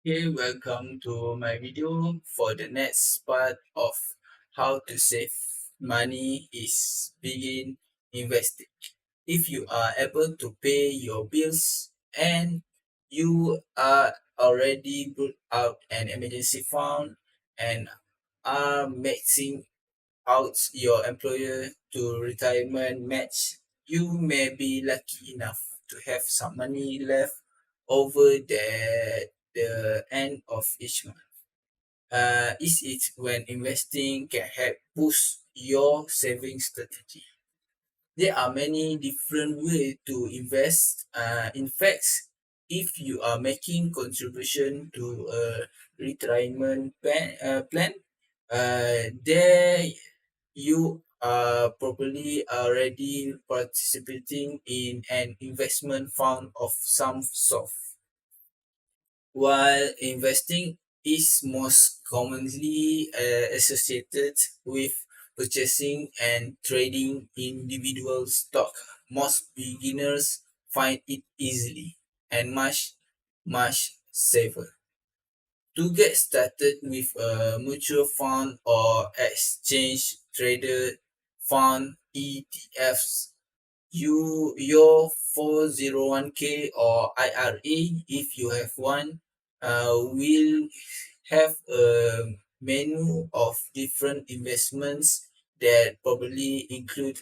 Hey, welcome to my video for the next part of how to save money is begin investing. If you are able to pay your bills and you are already put out an emergency fund and are maxing out your employer to retirement match, you may be lucky enough to have some money left over the end of each month. Is it when investing can help boost your saving strategy? There are many different ways to invest. In fact, if you are making contribution to a retirement plan, there you are probably already participating in an investment fund of some sort. While investing is most commonly associated with purchasing and trading individual stock, most beginners find it easily and much safer. To get started with a mutual fund or exchange traded fund ETFs, your 401k or IRA, if you have one, will have a menu of different investments that probably include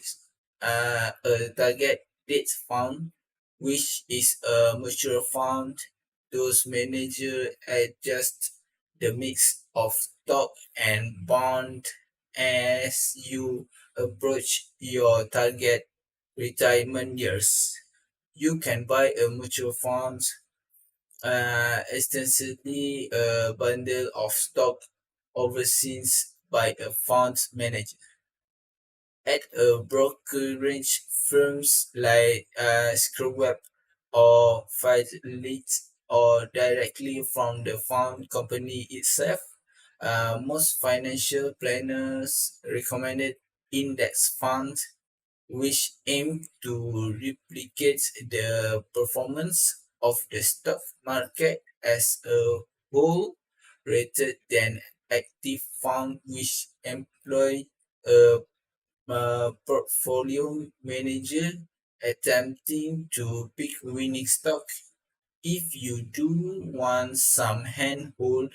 a target date fund, which is a mutual fund. Those manager adjust the mix of stock and bond as you approach your target retirement years. You can buy a mutual fund, extensively a bundle of stock overseen by a fund manager at a brokerage firms like Screwweb or Fidelity or directly from the fund company itself. Most financial planners recommended index funds which aim to replicate the performance of the stock market as a whole rather than active fund which employ a, portfolio manager attempting to pick winning stock. If you do want some handhold,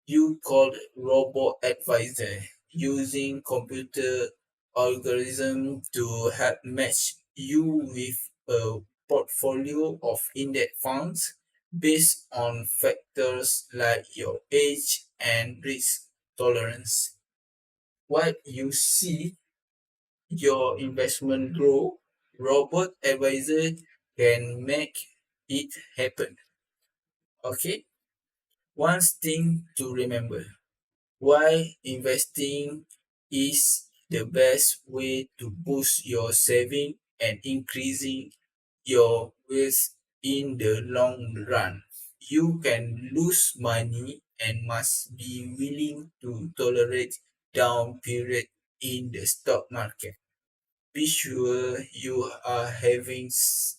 you called robot advisor using computer algorithm to help match you with a portfolio of index funds based on factors like your age and risk tolerance. While you see your investment grow, robot advisor can make it happen. Okay? One thing to remember. Why investing is the best way to boost your saving and increasing your wealth in the long run. You can lose money and must be willing to tolerate down period in the stock market. Be sure you are having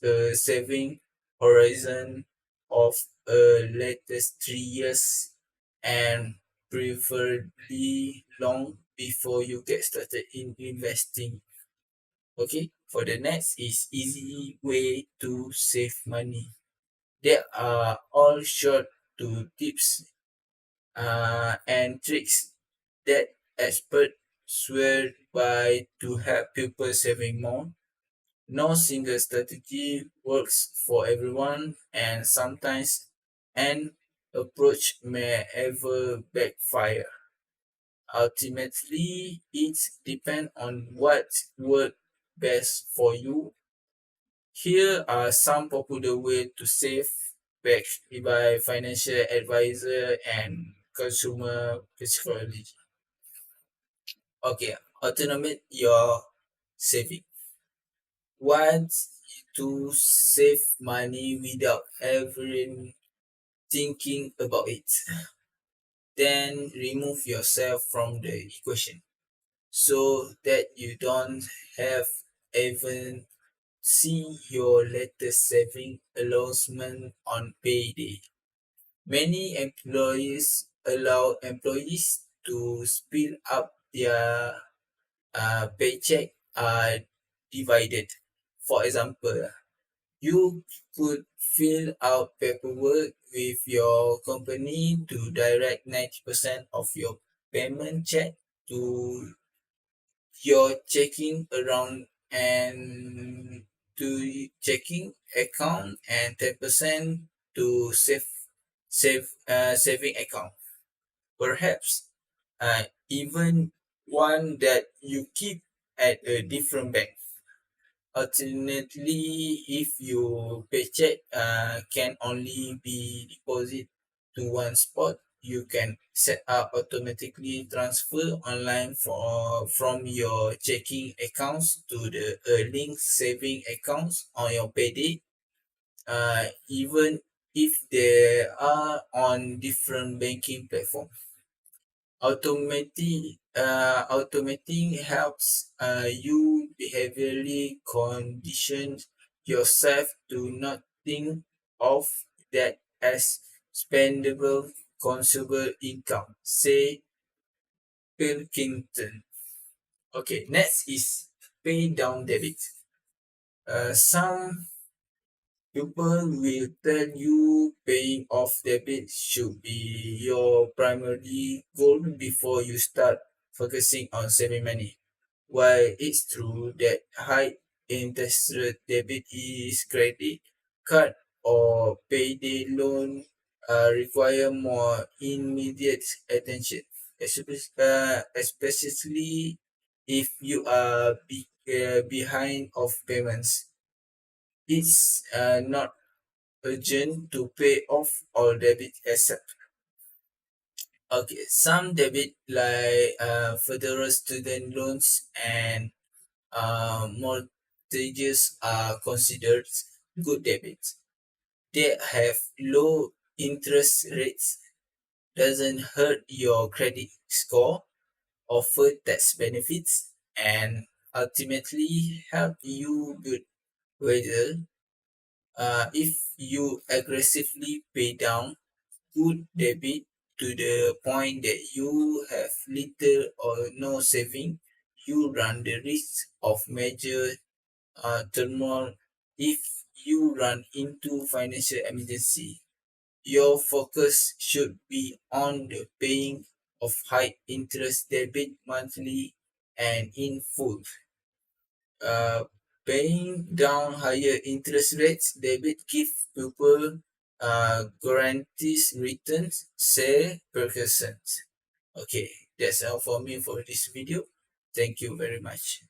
a saving horizon of latest 3 years and preferably long before you get started in investing. Okay, for the next is easy way to save money. There are all short to tips and tricks that experts swear by to help people saving more. No single strategy works for everyone, and sometimes an approach may ever backfire. Ultimately, it depends on what works best for you. Here are some popular ways to save backed by financial advisor and consumer psychology. Okay, automate your saving. Want to save money without ever thinking about it. Then remove yourself from the equation so that you don't have even see your latest saving announcement on payday. Many employers allow employees to split up their paycheck divided. For example, you could fill out paperwork with your company to direct 90% of your payment check to your checking around and to checking account and 10% to saving account. Perhaps even one that you keep at a different bank. Alternately, if your paycheck can only be deposited to one spot, you can set up automatically transfer online from your checking accounts to the linked saving accounts on your payday, even if they are on different banking platforms. Automating helps you behaviorally condition yourself to not think of that as spendable consumable income. Say Pilkington. Okay, next is pay down debit. Some people will tell you paying off debt should be your primary goal before you start focusing on saving money. While it's true that high interest rate debit is credit card or payday loan require more immediate attention, especially if you are behind of payments. It's not urgent to pay off all debit asset. Okay, some debit like federal student loans and mortgages are considered good debits. They have low interest rates, doesn't hurt your credit score, offer tax benefits, and ultimately help you build weather. If you aggressively pay down good debit to the point that you have little or no saving, you run the risk of major turmoil if you run into financial emergency. Your focus should be on the paying of high interest debit monthly and in full. uh, Paying down higher interest rates debit give people guarantees returns, say percent. Okay, that's all for me for this video. Thank you very much.